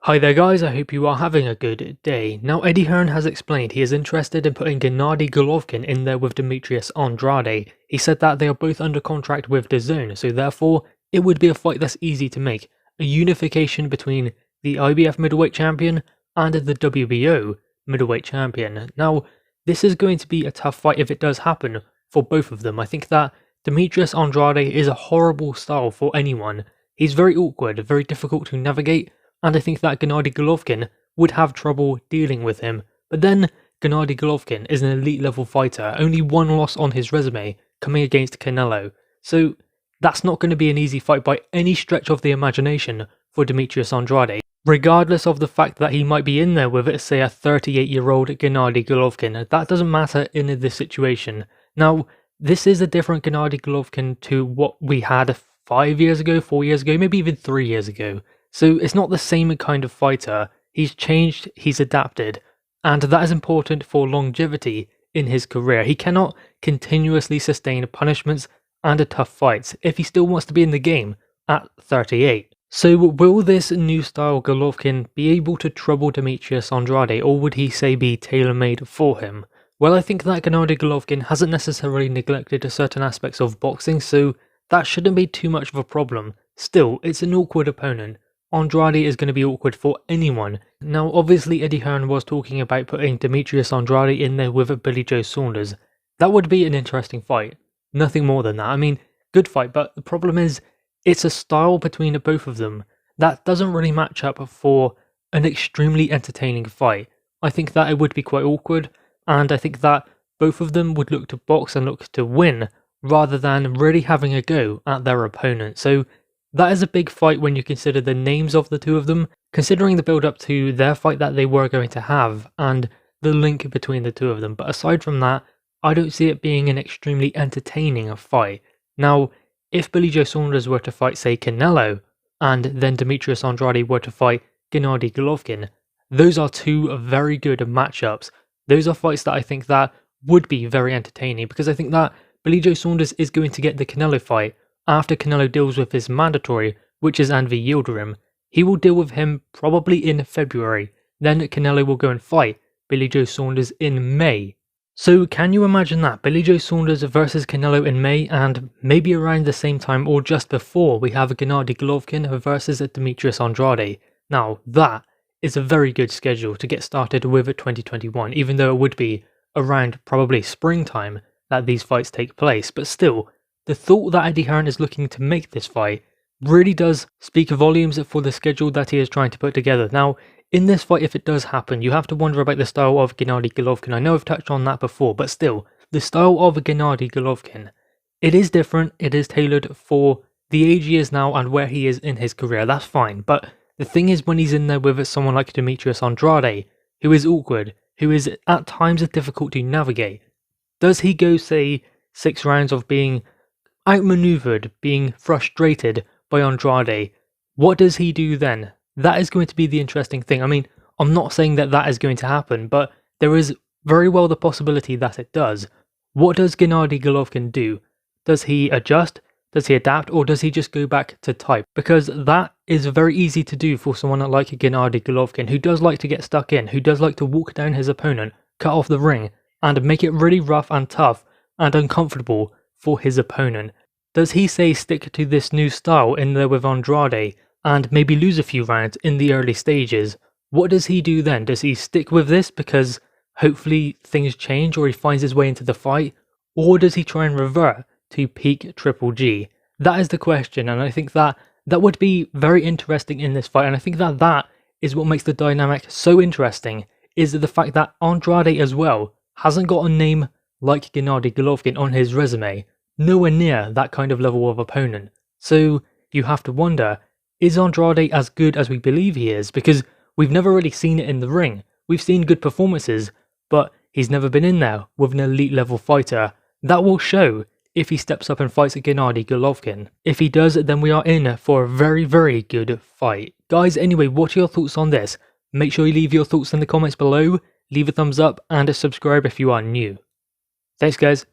Hi there guys, I hope you are having a good day. Now Eddie Hearn has explained he is interested in putting Gennady Golovkin in there with Demetrius Andrade. He said that they are both under contract with DAZN, so therefore it would be a fight that's easy to make. A unification between the IBF middleweight champion and the WBO middleweight champion. Now this is going to be a tough fight if it does happen for both of them. I think that Demetrius Andrade is a horrible style for anyone. He's very awkward, very difficult to navigate, and I think that Gennady Golovkin would have trouble dealing with him. But then, Gennady Golovkin is an elite level fighter, only one loss on his resume, coming against Canelo. So that's not going to be an easy fight by any stretch of the imagination for Demetrius Andrade, regardless of the fact that he might be in there with, say, a 38-year-old Gennady Golovkin. That doesn't matter in this situation. Now, this is a different Gennady Golovkin to what we had 5 years ago, 4 years ago, maybe even 3 years ago. So it's not the same kind of fighter. He's changed, he's adapted, and that is important for longevity in his career. He cannot continuously sustain punishments and tough fights if he still wants to be in the game at 38. So will this new style Golovkin be able to trouble Demetrius Andrade, or would he say be tailor-made for him? Well, I think that Gennady Golovkin hasn't necessarily neglected certain aspects of boxing, so that shouldn't be too much of a problem. Still, it's an awkward opponent. Andrade is going to be awkward for anyone. Now obviously Eddie Hearn was talking about putting Demetrius Andrade in there with Billy Joe Saunders. That would be an interesting fight. Nothing more than that. I mean, good fight, but the problem is, it's a style between the both of them that doesn't really match up for an extremely entertaining fight. I think that it would be quite awkward, and I think that both of them would look to box and look to win, rather than really having a go at their opponent. So that is a big fight when you consider the names of the two of them, considering the build up to their fight that they were going to have, and the link between the two of them. But aside from that, I don't see it being an extremely entertaining fight. Now, if Billy Joe Saunders were to fight, say, Canelo, and then Demetrius Andrade were to fight Gennady Golovkin, those are two very good matchups. Those are fights that I think that would be very entertaining, because I think that Billy Joe Saunders is going to get the Canelo fight after Canelo deals with his mandatory, which is Anvi Yildirim. He will deal with him probably in February. Then Canelo will go and fight Billy Joe Saunders in May. So can you imagine that? Billy Joe Saunders versus Canelo in May, and maybe around the same time or just before we have Gennady Golovkin versus Demetrius Andrade. Now that is a very good schedule to get started with 2021, even though it would be around probably springtime that these fights take place. But still, the thought that Eddie Hearn is looking to make this fight really does speak volumes for the schedule that he is trying to put together. Now, in this fight, if it does happen, you have to wonder about the style of Gennady Golovkin. I know I've touched on that before, but still, the style of Gennady Golovkin, it is different, it is tailored for the age he is now and where he is in his career, that's fine. But the thing is, when he's in there with someone like Demetrius Andrade, who is awkward, who is at times difficult to navigate, does he go, say, 6 rounds of being outmaneuvered, being frustrated by Andrade? What does he do then? That is going to be the interesting thing. I mean, I'm not saying that that is going to happen, but there is very well the possibility that it does. What does Gennady Golovkin do? Does he adjust? Does he adapt? Or does he just go back to type? Because that is very easy to do for someone like Gennady Golovkin, who does like to get stuck in, who does like to walk down his opponent, cut off the ring, and make it really rough and tough and uncomfortable for his opponent. Does he say stick to this new style in there with Andrade and maybe lose a few rounds in the early stages? What does he do then? Does he stick with this because hopefully things change or he finds his way into the fight? Or does he try and revert to peak Triple G? That is the question, and I think that that would be very interesting in this fight, and I think that that is what makes the dynamic so interesting, is the fact that Andrade as well hasn't got a name like Gennady Golovkin on his resume, nowhere near that kind of level of opponent. So you have to wonder, is Andrade as good as we believe he is? Because we've never really seen it in the ring. We've seen good performances, but he's never been in there with an elite level fighter. That will show if he steps up and fights Gennady Golovkin. If he does, then we are in for a very, very good fight. Guys, anyway, what are your thoughts on this? Make sure you leave your thoughts in the comments below, leave a thumbs up, and subscribe if you are new. Thanks guys.